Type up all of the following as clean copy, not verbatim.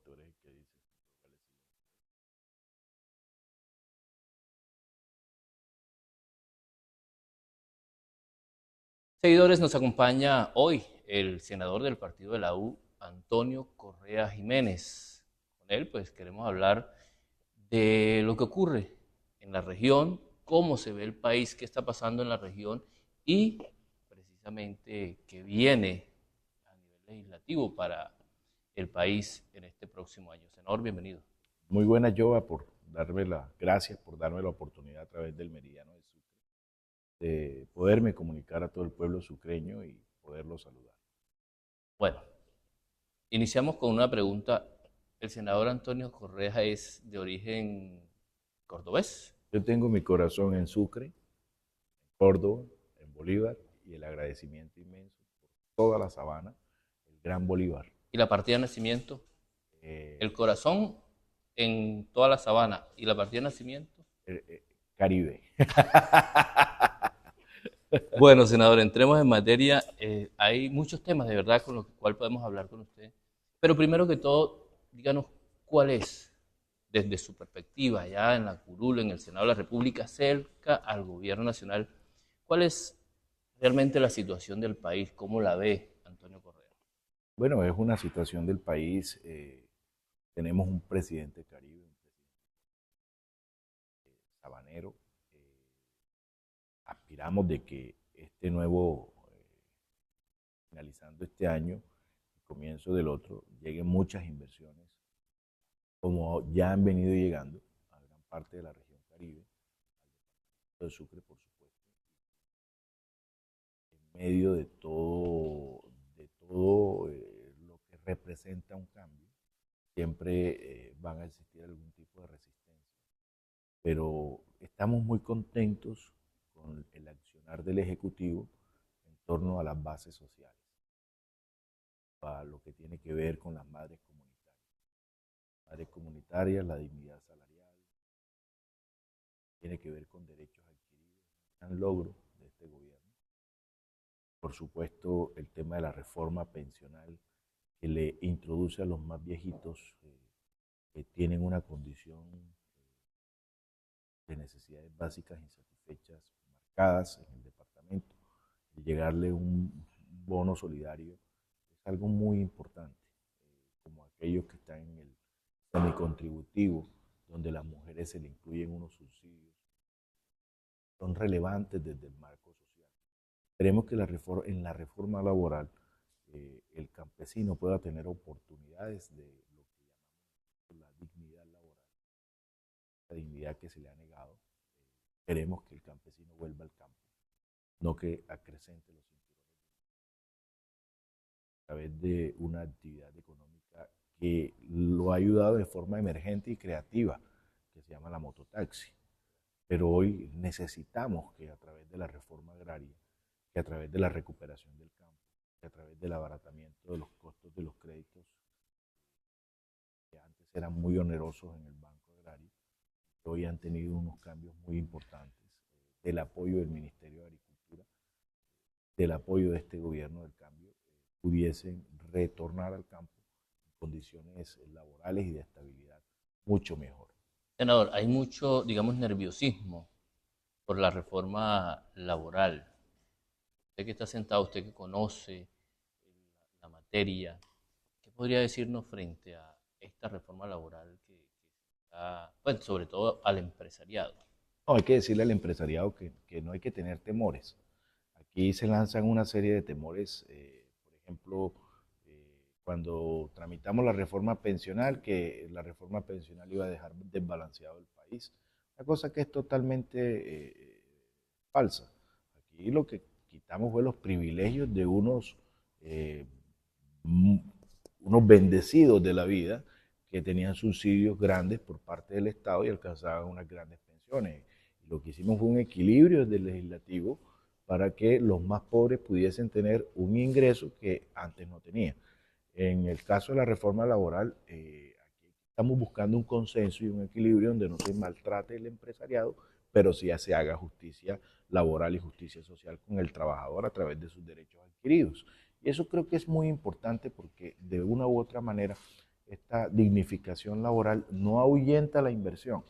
tú eres el que dice. Seguidores, nos acompaña hoy el senador del partido de la U, Antonio Correa Jiménez. Con él, pues, queremos hablar de lo que ocurre en la región, cómo se ve el país, qué está pasando en la región y precisamente qué viene a nivel legislativo para el país en este próximo año. Senador, bienvenido. Muy buena, Joa, por darme gracias por darme la oportunidad a través del Meridiano de Sucre de poderme comunicar a todo el pueblo sucreño y poderlo saludar. Bueno, iniciamos con una pregunta. ¿El senador Antonio Correa es de origen cordobés? Yo tengo mi corazón en Sucre, en Córdoba, en Bolívar y el agradecimiento inmenso por toda la sabana, el Gran Bolívar. ¿Y la partida de nacimiento? Eh, El corazón en toda la sabana y la partida de nacimiento. eh, eh, Caribe. Bueno, senador, entremos en materia. Hay muchos temas de verdad con los cuales podemos hablar con usted. Pero primero que todo, díganos cuál es, desde su perspectiva, allá en la curul, en el Senado de la República, cerca al gobierno nacional, cuál es realmente la situación del país, cómo la ve Antonio Correa. Bueno, es una situación del país. Tenemos un presidente Caribe, un presidente sabanero. Aspiramos de que este nuevo, finalizando este año, comienzo del otro, lleguen muchas inversiones, como ya han venido llegando a gran parte de la región Caribe, de Sucre, por supuesto, en medio de todo lo que representa un cambio, siempre van a existir algún tipo de resistencia. Pero estamos muy contentos con el accionar del Ejecutivo en torno a las bases sociales, a lo que tiene que ver con las madres comunitarias. Madres comunitarias, la dignidad salarial, tiene que ver con derechos adquiridos, un gran logro de este gobierno. Por supuesto, el tema de la reforma pensional que le introduce a los más viejitos que tienen una condición de necesidades básicas insatisfechas marcadas en el departamento, y llegarle un bono solidario es algo muy importante, como aquellos que están en el semicontributivo, donde las mujeres se le incluyen unos subsidios, son relevantes desde el marco social. Queremos que en la reforma laboral el campesino pueda tener oportunidades de lo que llamamos la dignidad laboral, la dignidad que se le ha negado. Queremos que el campesino vuelva al campo, no que acrecente los cinturones a través de una actividad económica que lo ha ayudado de forma emergente y creativa, que se llama la mototaxi. Pero hoy necesitamos que a través de la reforma agraria, que a través de la recuperación del campo, que a través del abaratamiento de los costos de los créditos, que antes eran muy onerosos en el Banco Agrario, que hoy han tenido unos cambios muy importantes, del apoyo del Ministerio de Agricultura, del apoyo de este gobierno del cambio, pudiesen retornar al campo en condiciones laborales y de estabilidad mucho mejor. Senador, hay mucho, digamos, nerviosismo por la reforma laboral. Usted que está sentado, usted que conoce la materia, ¿qué podría decirnos frente a esta reforma laboral que está, bueno, sobre todo al empresariado? No, hay que decirle al empresariado que no hay que tener temores. Aquí se lanzan una serie de temores, por ejemplo, cuando tramitamos la reforma pensional, que la reforma pensional iba a dejar desbalanceado el país, una cosa que es totalmente falsa. Aquí lo que quitamos fue los privilegios de eh, unos bendecidos de la vida que tenían subsidios grandes por parte del Estado y alcanzaban unas grandes pensiones. Y lo que hicimos fue un equilibrio desde el legislativo para que los más pobres pudiesen tener un ingreso que antes no tenían. En el caso de la reforma laboral, aquí estamos buscando un consenso y un equilibrio donde no se maltrate el empresariado, pero sí ya se haga justicia laboral y justicia social con el trabajador a través de sus derechos adquiridos. Y eso creo que es muy importante porque de una u otra manera esta dignificación laboral no ahuyenta la inversión,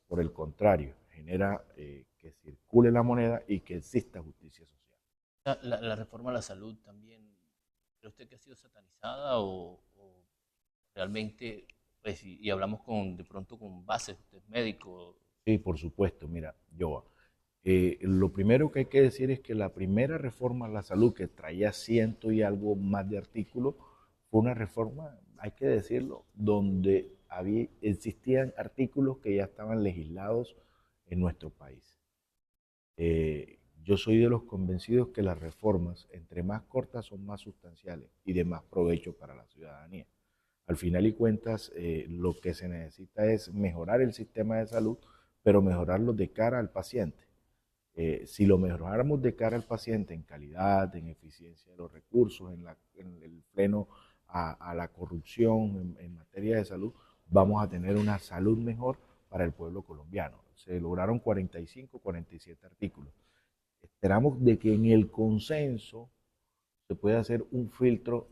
por el contrario, genera que circule la moneda y que exista justicia social. La reforma a la salud también, ¿cree usted que ha sido satanizada o realmente, pues, y hablamos de pronto con bases, usted es médico? Sí, por supuesto, mira, Joa, lo primero que hay que decir es que la primera reforma a la salud, que traía ciento y algo más de artículos, fue una reforma, hay que decirlo, donde existían artículos que ya estaban legislados en nuestro país. Yo soy de los convencidos que las reformas, entre más cortas, son más sustanciales y de más provecho para la ciudadanía. Al final y cuentas, lo que se necesita es mejorar el sistema de salud, pero mejorarlo de cara al paciente. Si lo mejoráramos de cara al paciente en calidad, en eficiencia de los recursos, en el freno a la corrupción en materia de salud, vamos a tener una salud mejor para el pueblo colombiano. Se lograron 45, 47 artículos. Esperamos de que en el consenso se pueda hacer un filtro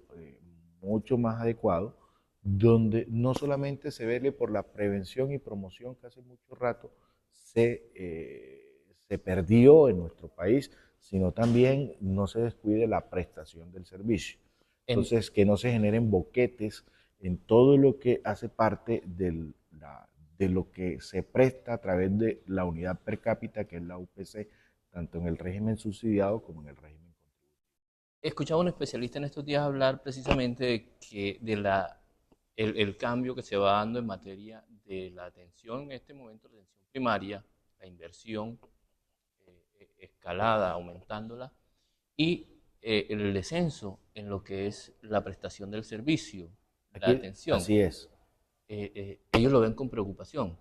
mucho más adecuado, donde no solamente se vele por la prevención y promoción que hace mucho rato se perdió en nuestro país, sino también no se descuide la prestación del servicio. En, Entonces, que no se generen boquetes en todo lo que hace parte de lo que se presta a través de la unidad per cápita, que es la UPC, tanto en el régimen subsidiado como en el régimen contributivo. He escuchado a un especialista en estos días hablar precisamente el cambio que se va dando en materia de la atención, en este momento la atención primaria, la inversión escalada, aumentándola, y el descenso en lo que es la prestación del servicio, la Aquí, atención. así es. Ellos lo ven con preocupación.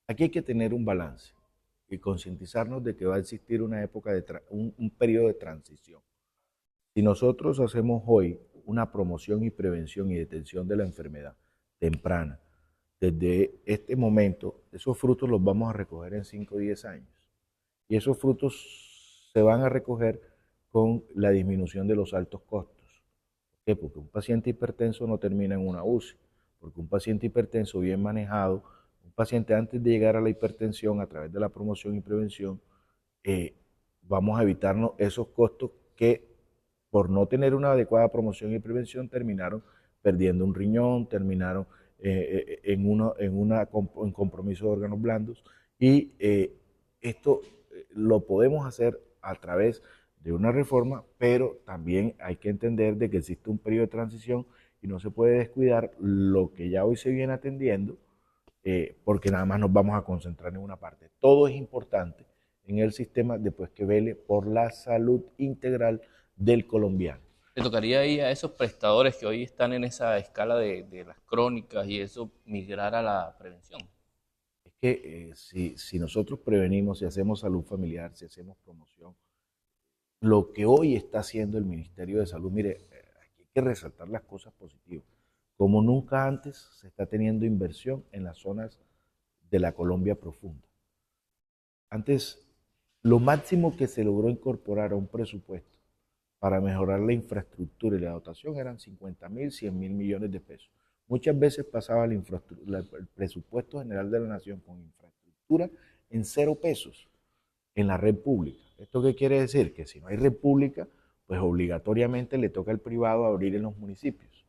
Aquí hay que tener un balance y concientizarnos de que va a existir una época un periodo de transición. Si nosotros hacemos hoy una promoción y prevención y detención de la enfermedad temprana, desde este momento, esos frutos los vamos a recoger en 5 o 10 años. Y esos frutos se van a recoger con la disminución de los altos costos. ¿Por qué? Porque un paciente hipertenso no termina en una UCI, porque un paciente hipertenso bien manejado, un paciente antes de llegar a la hipertensión a través de la promoción y prevención, eh, vamos a evitarnos esos costos que por no tener una adecuada promoción y prevención terminaron perdiendo un riñón, terminaron en compromiso de órganos blandos y esto lo podemos hacer a través de una reforma, pero también hay que entender de que existe un periodo de transición y no se puede descuidar lo que ya hoy se viene atendiendo, porque nada más nos vamos a concentrar en una parte. Todo es importante en el sistema después que vele por la salud integral del colombiano. Le tocaría ahí a esos prestadores que hoy están en esa escala de las crónicas y eso, migrar a la prevención. Es que si nosotros prevenimos, si hacemos salud familiar, si hacemos promoción, lo que hoy está haciendo el Ministerio de Salud, mire, aquí hay que resaltar las cosas positivas. Como nunca antes se está teniendo inversión en las zonas de la Colombia profunda. Antes, lo máximo que se logró incorporar a un presupuesto para mejorar la infraestructura y la dotación eran 50.000, 100.000 millones de pesos. Muchas veces pasaba el presupuesto general de la nación con infraestructura en 0 pesos en la red pública. ¿Esto qué quiere decir? Que si no hay red pública, pues obligatoriamente le toca al privado abrir en los municipios,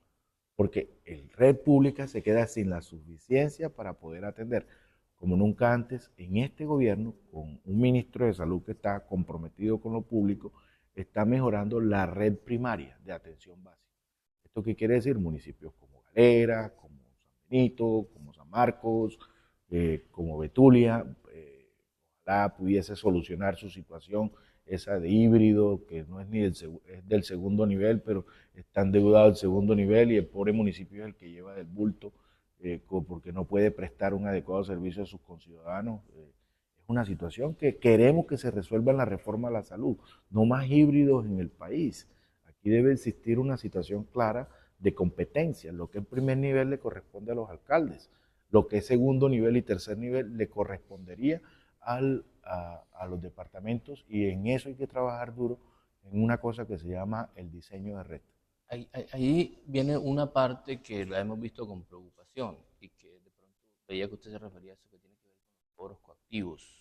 porque el red pública se queda sin la suficiencia para poder atender, como nunca antes, en este gobierno, con un ministro de salud que está comprometido con lo público, está mejorando la red primaria de atención básica. ¿Esto qué quiere decir? Municipios como Galera, como San Benito, como San Marcos, como Betulia, ojalá pudiese solucionar su situación, esa de híbrido, que no es ni es del segundo nivel, pero está endeudado el segundo nivel y el pobre municipio es el que lleva del bulto porque no puede prestar un adecuado servicio a sus conciudadanos. Es una situación que queremos que se resuelva en la reforma a la salud, no más híbridos en el país. Aquí debe existir una situación clara de competencia. Lo que es primer nivel le corresponde a los alcaldes, lo que es segundo nivel y tercer nivel le correspondería a los departamentos y en eso hay que trabajar duro en una cosa que se llama el diseño de red. ahí viene una parte que la hemos visto con preocupación y que de pronto veía que usted se refería a eso que tiene que ver con los cobros coactivos.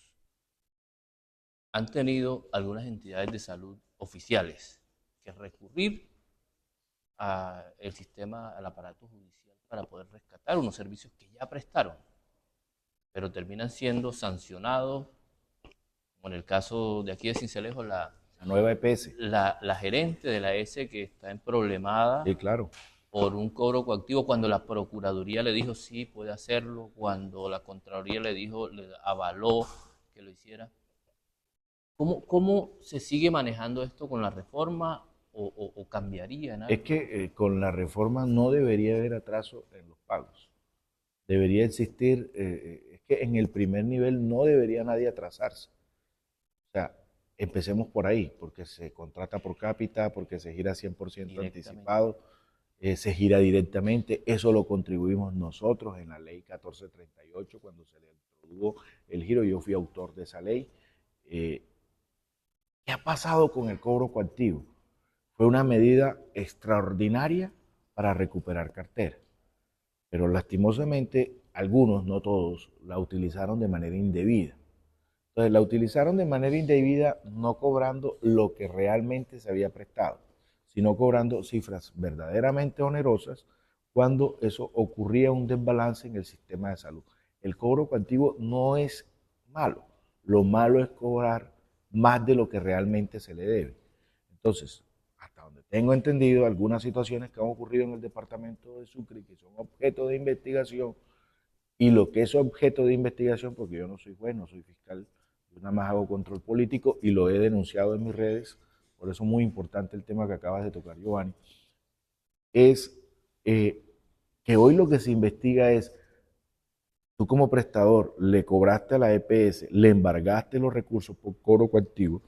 Han tenido algunas entidades de salud oficiales que recurrir al sistema, al aparato judicial para poder rescatar unos servicios que ya prestaron, pero terminan siendo sancionados, como en el caso de aquí de Sincelejo, La nueva EPS. la gerente de la S que está en problemada Sí, claro. por un cobro coactivo cuando la Procuraduría le dijo sí, puede hacerlo, cuando la Contraloría le dijo, le avaló que lo hiciera. ¿Cómo se sigue manejando esto con la reforma o cambiaría en Es algo? que con la reforma no debería haber atraso en los pagos. Debería existir, es que en el primer nivel no debería nadie atrasarse. O sea, empecemos por ahí, porque se contrata por cápita, porque se gira 100% Directamente. anticipado, se gira directamente. Eso lo contribuimos nosotros en la ley 1438, cuando se le introdujo el giro. Yo fui autor de esa ley. Eh, ¿Qué ha pasado con el cobro coactivo? Fue una medida extraordinaria para recuperar cartera, pero lastimosamente algunos, no todos, la utilizaron de manera indebida. Entonces la utilizaron de manera indebida no cobrando lo que realmente se había prestado, sino cobrando cifras verdaderamente onerosas cuando eso ocurría un desbalance en el sistema de salud. El cobro coactivo no es malo, lo malo es cobrar más de lo que realmente se le debe. Entonces, hasta donde tengo entendido, algunas situaciones que han ocurrido en el departamento de Sucre que son objeto de investigación y lo que es objeto de investigación, porque yo no soy juez, no soy fiscal, yo nada más hago control político y lo he denunciado en mis redes, por eso es muy importante el tema que acabas de tocar, Giovanni, es eh, que hoy lo que se investiga es, tú como prestador le cobraste a la EPS, le embargaste los recursos por cobro coactivo,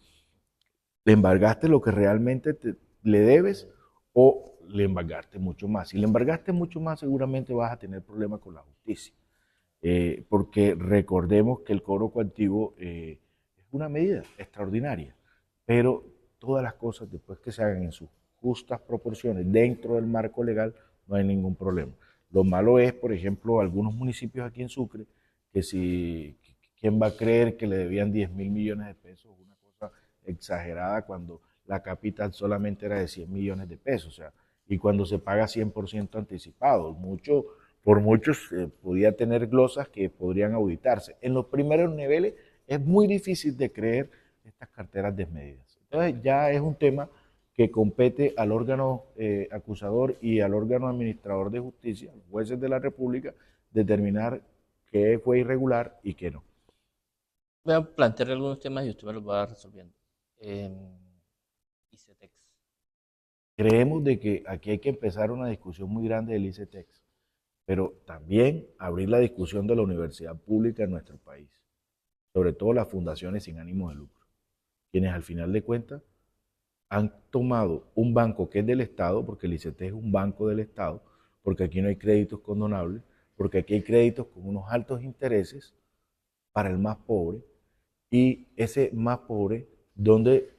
le embargaste lo que realmente le debes o le embargaste mucho más. Si le embargaste mucho más, seguramente vas a tener problemas con la justicia. Porque recordemos que el cobro coactivo es una medida extraordinaria, pero todas las cosas después que se hagan en sus justas proporciones dentro del marco legal no hay ningún problema. Lo malo es, por ejemplo, algunos municipios aquí en Sucre, que si, ¿quién va a creer que le debían 10.000 millones de pesos? Una cosa exagerada cuando la capital solamente era de 100 millones de pesos, o sea, y cuando se paga 100% anticipado, por muchos podía tener glosas que podrían auditarse. En los primeros niveles es muy difícil de creer estas carteras desmedidas. Entonces ya es un tema que compete al órgano acusador y al órgano administrador de justicia, los jueces de la República, determinar qué fue irregular y qué no. Voy a plantear algunos temas y usted me los va resolviendo. ICETEX. Creemos de que aquí hay que empezar una discusión muy grande del ICETEX, pero también abrir la discusión de la universidad pública en nuestro país, sobre todo las fundaciones sin ánimo de lucro, quienes al final de cuentas han tomado un banco que es del Estado, porque el ICT es un banco del Estado, porque aquí no hay créditos condonables, porque aquí hay créditos con unos altos intereses para el más pobre, y ese más pobre, donde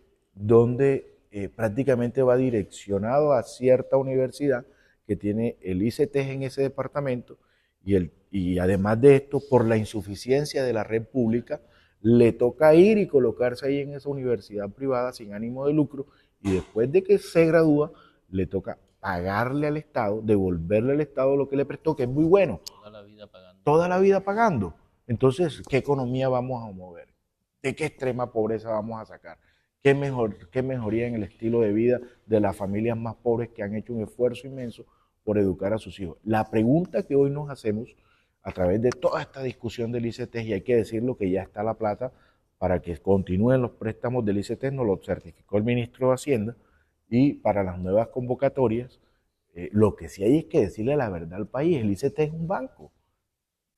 prácticamente va direccionado a cierta universidad que tiene el ICT en ese departamento, y además de esto, por la insuficiencia de la red pública, le toca ir y colocarse ahí en esa universidad privada sin ánimo de lucro, y después de que se gradúa, le toca pagarle al Estado, devolverle al Estado lo que le prestó, que es muy bueno, Toda la vida pagando. toda la vida pagando. Entonces, ¿qué economía vamos a mover? ¿De qué extrema pobreza vamos a sacar? ¿Qué mejoría en el estilo de vida de las familias más pobres que han hecho un esfuerzo inmenso por educar a sus hijos? La pregunta que hoy nos hacemos a través de toda esta discusión del ICT, y hay que decirlo que ya está la plata para que continúen los préstamos del ICT, nos lo certificó el ministro de Hacienda, y para las nuevas convocatorias, lo que sí hay es que decirle la verdad al país, el ICT es un banco.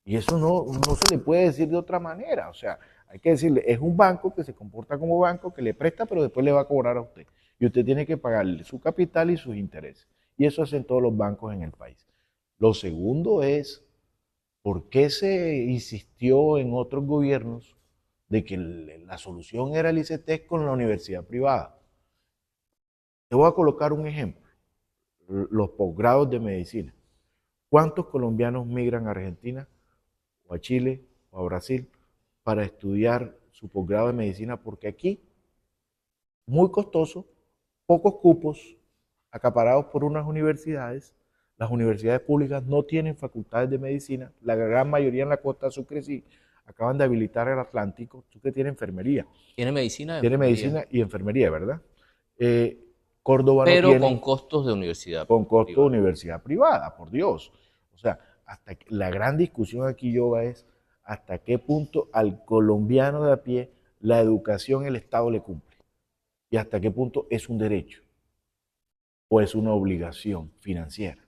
Y eso no se le puede decir de otra manera. O sea, hay que decirle, es un banco que se comporta como banco, que le presta, pero después le va a cobrar a usted. Y usted tiene que pagarle su capital y sus intereses. Y eso hacen todos los bancos en el país. Lo segundo es, ¿por qué se insistió en otros gobiernos de que la solución era el ICETEX con la universidad privada? Te voy a colocar un ejemplo. los posgrados de medicina. ¿Cuántos colombianos migran a Argentina o a Chile o a Brasil para estudiar su posgrado de medicina? Porque aquí, muy costoso, pocos cupos acaparados por unas universidades. Las universidades públicas no tienen facultades de medicina, la gran mayoría en la costa Sucre sí. Acaban de habilitar el Atlántico, Sucre tiene enfermería. Tiene medicina, Tiene enfermería, medicina y enfermería, ¿verdad? Eh, Córdoba no pero con tiene, costos de universidad con costo de privada. universidad privada, por Dios. O sea, la gran discusión aquí, Yoga, es hasta qué punto al colombiano de a pie la educación el Estado le cumple y hasta qué punto es un derecho o es una obligación financiera.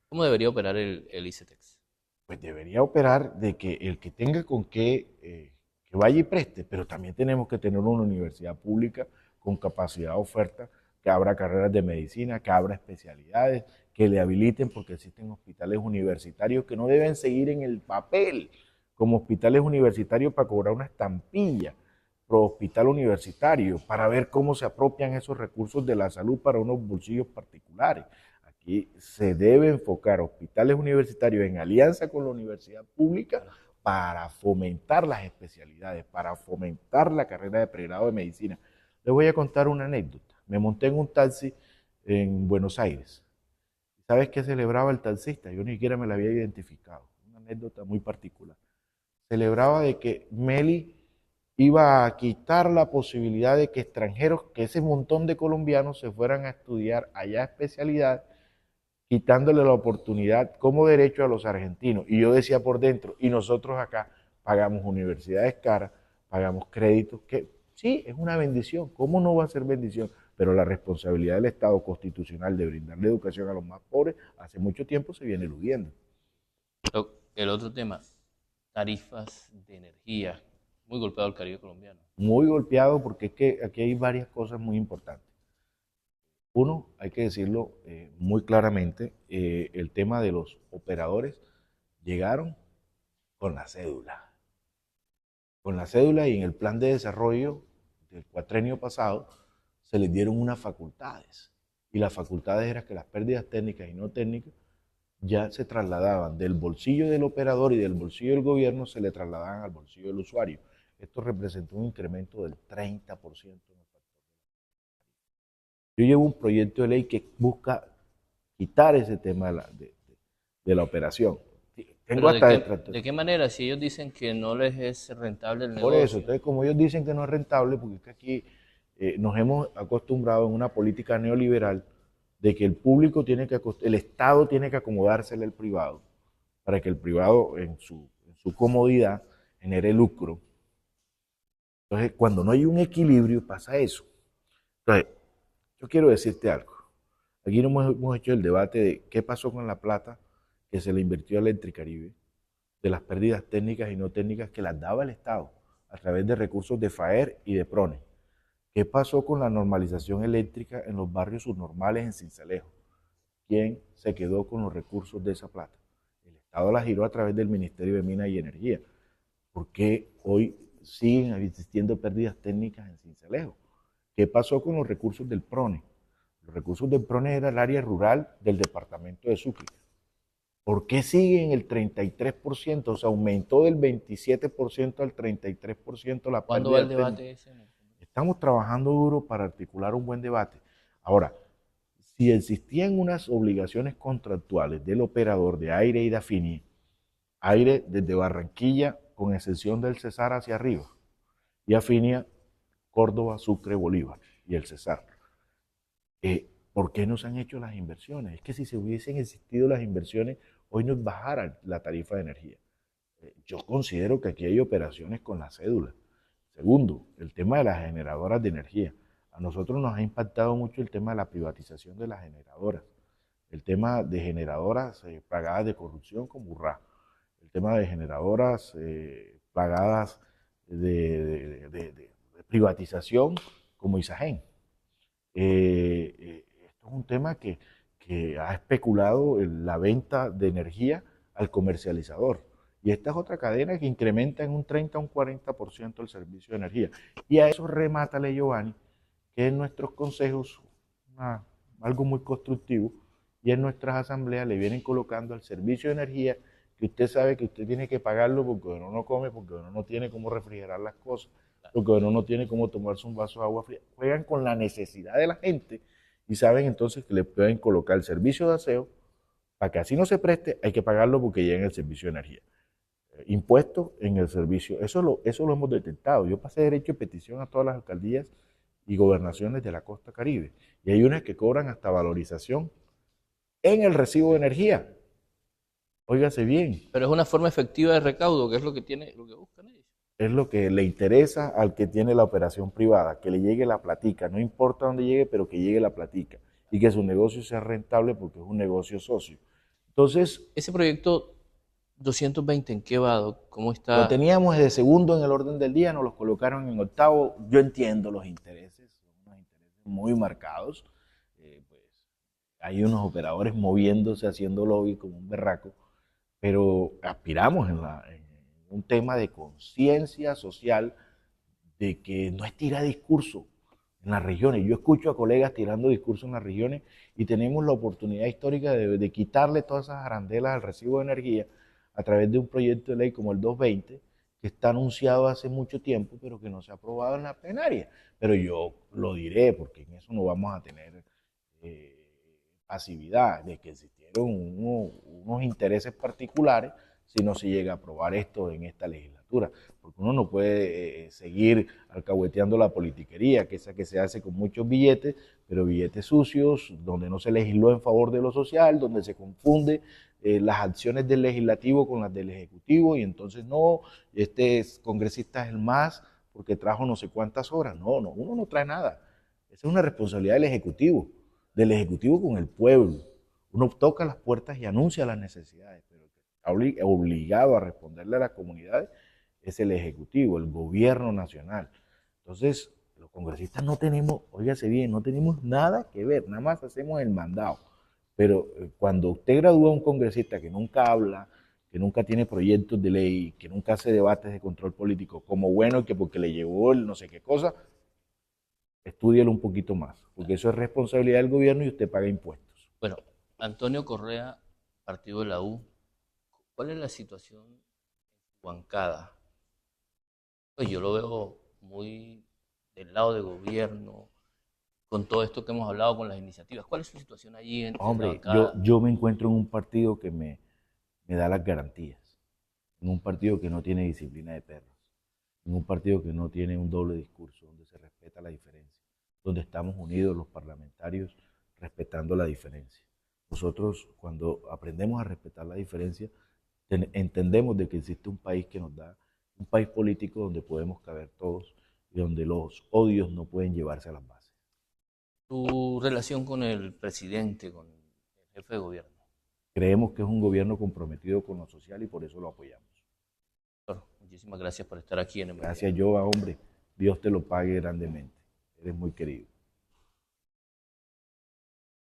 ¿Cómo debería operar el ICETEX? Pues debería operar de que el que tenga con qué, que vaya y preste, pero también tenemos que tener una universidad pública con capacidad de oferta, que abra carreras de medicina, que abra especialidades, que le habiliten, porque existen hospitales universitarios que no deben seguir en el papel como hospitales universitarios para cobrar una estampilla pro hospital universitario, para ver cómo se apropian esos recursos de la salud para unos bolsillos particulares. Aquí se debe enfocar hospitales universitarios en alianza con la universidad pública para fomentar las especialidades, para fomentar la carrera de pregrado de medicina. Les voy a contar una anécdota. Me monté en un taxi en Buenos Aires. ¿Sabes qué celebraba el taxista? Yo ni siquiera me la había identificado. Una anécdota muy particular. Celebraba de que Meli iba a quitar la posibilidad de que extranjeros, que ese montón de colombianos se fueran a estudiar allá especialidad, quitándole la oportunidad como derecho a los argentinos. Y yo decía por dentro, y nosotros acá pagamos universidades caras, pagamos créditos, que sí, es una bendición. ¿Cómo no va a ser bendición? Pero la responsabilidad del Estado constitucional de brindarle educación a los más pobres hace mucho tiempo se viene eludiendo. El otro tema, tarifas de energía, muy golpeado el Caribe colombiano. Muy golpeado porque es que aquí hay varias cosas muy importantes. Uno, hay que decirlo muy claramente, el tema de los operadores llegaron con la cédula. Con la cédula y en el plan de desarrollo del cuatrenio pasado se les dieron unas facultades. Y las facultades eran que las pérdidas técnicas y no técnicas ya se trasladaban del bolsillo del operador y del bolsillo del gobierno, se le trasladaban al bolsillo del usuario. Esto representó un incremento del 30% en el factor. Yo llevo un proyecto de ley que busca quitar ese tema de la operación. Tengo Pero hasta ¿de qué manera? Si ellos dicen que no les es rentable el por eso, negocio. entonces como ellos dicen que no es rentable, porque es que aquí nos hemos acostumbrado en una política neoliberal de que el público tiene que, el Estado tiene que acomodársele al privado, para que el privado en su comodidad genere lucro. Entonces, cuando no hay un equilibrio, pasa eso. Entonces, yo quiero decirte algo. Aquí no hemos hecho el debate de qué pasó con la plata que se le invirtió a Electricaribe, de las pérdidas técnicas y no técnicas que las daba el Estado a través de recursos de FAER y de PRONE. ¿Qué pasó con la normalización eléctrica en los barrios subnormales en Sincelejo? ¿Quién se quedó con los recursos de esa plata? El Estado la giró a través del Ministerio de Minas y Energía. ¿Por qué hoy siguen existiendo pérdidas técnicas en Sincelejo? ¿Qué pasó con los recursos del PRONE? Los recursos del PRONE era el área rural del departamento de Sucre. ¿Por qué sigue en el 33%? O sea, aumentó del 27% al 33% la pérdida. ¿Cuándo va el debate ese? Estamos trabajando duro para articular un buen debate. Ahora, si existían unas obligaciones contractuales del operador de Aire y de Afini, Aire desde Barranquilla, con excepción del Cesar hacia arriba, y Afinia, Córdoba, Sucre, Bolívar y el Cesar. ¿Por qué no se han hecho las inversiones? Es que si se hubiesen existido las inversiones, hoy nos bajara la tarifa de energía. Yo considero que aquí hay operaciones con la cédula. Segundo, el tema de las generadoras de energía. A nosotros nos ha impactado mucho el tema de la privatización de las generadoras. El tema de generadoras pagadas de corrupción como Urra. El tema de generadoras pagadas de privatización como Isagen. Esto es un tema que ha especulado en la venta de energía al comercializador. Y esta es otra cadena que incrementa en un 30 a un 40% el servicio de energía. Y a eso remátale, Giovanni, que en nuestros consejos, algo muy constructivo, y en nuestras asambleas le vienen colocando al servicio de energía que usted sabe que usted tiene que pagarlo porque uno no come, porque uno no tiene cómo refrigerar las cosas, porque uno no tiene cómo tomarse un vaso de agua fría. Juegan con la necesidad de la gente y saben entonces que le pueden colocar el servicio de aseo, para que así no se preste, hay que pagarlo porque llega en el servicio de energía. Impuestos en el servicio, eso lo hemos detectado. Yo pasé derecho de petición a todas las alcaldías y gobernaciones de la costa Caribe, y hay unas que cobran hasta valorización en el recibo de energía. Óigase bien. Pero es una forma efectiva de recaudo, que es lo que buscan ellos. Es lo que le interesa al que tiene la operación privada, que le llegue la platica, no importa dónde llegue, pero que llegue la platica y que su negocio sea rentable porque es un negocio socio. Entonces, ese proyecto 220, ¿en qué va? ¿Cómo está? Lo teníamos de segundo en el orden del día, nos los colocaron en octavo. Yo entiendo los intereses, son unos intereses muy marcados. Pues, hay unos operadores moviéndose, haciendo lobby como un berraco, pero aspiramos en un tema de conciencia social, de que no es tirar discurso en las regiones. Yo escucho a colegas tirando discurso en las regiones y tenemos la oportunidad histórica de quitarle todas esas arandelas al recibo de energía a través de un proyecto de ley como el 220, que está anunciado hace mucho tiempo, pero que no se ha aprobado en la plenaria. Pero yo lo diré, porque en eso no vamos a tener pasividad, de que existieron unos intereses particulares si no se llega a aprobar esto en esta legislatura, porque uno no puede seguir alcahueteando la politiquería, que esa que se hace con muchos billetes, pero billetes sucios, donde no se legisló en favor de lo social, donde se confunde las acciones del legislativo con las del ejecutivo, y entonces no, este congresista es el más porque trajo no sé cuántas horas. No, uno no trae nada. Esa es una responsabilidad del ejecutivo con el pueblo. Uno toca las puertas y anuncia las necesidades, pero el que está obligado a responderle a las comunidades es el ejecutivo, el gobierno nacional. Entonces, los congresistas no tenemos, óigase bien, no tenemos nada que ver, nada más hacemos el mandado. Pero cuando usted gradúa a un congresista que nunca habla, que nunca tiene proyectos de ley, que nunca hace debates de control político, como bueno, que porque le llevó el no sé qué cosa, estúdielo un poquito más, porque eso es responsabilidad del gobierno y usted paga impuestos. Bueno, Antonio Correa, partido de la U, ¿cuál es la situación en su bancada? Pues yo lo veo muy del lado de gobierno, con todo esto que hemos hablado, con las iniciativas. ¿Cuál es su situación allí en la Hombre, bancada? yo me encuentro en un partido que me da las garantías, en un partido que no tiene disciplina de perros, en un partido que no tiene un doble discurso, donde se respeta la diferencia, donde estamos unidos los parlamentarios respetando la diferencia. Nosotros, cuando aprendemos a respetar la diferencia, entendemos de que existe un país que nos da, un país político donde podemos caber todos y donde los odios no pueden llevarse a las bases. Tu relación con el presidente, con el jefe de gobierno. Creemos que es un gobierno comprometido con lo social y por eso lo apoyamos. Bueno, muchísimas gracias por estar aquí en el Gracias, Joa, hombre. Dios te lo pague grandemente. Eres muy querido.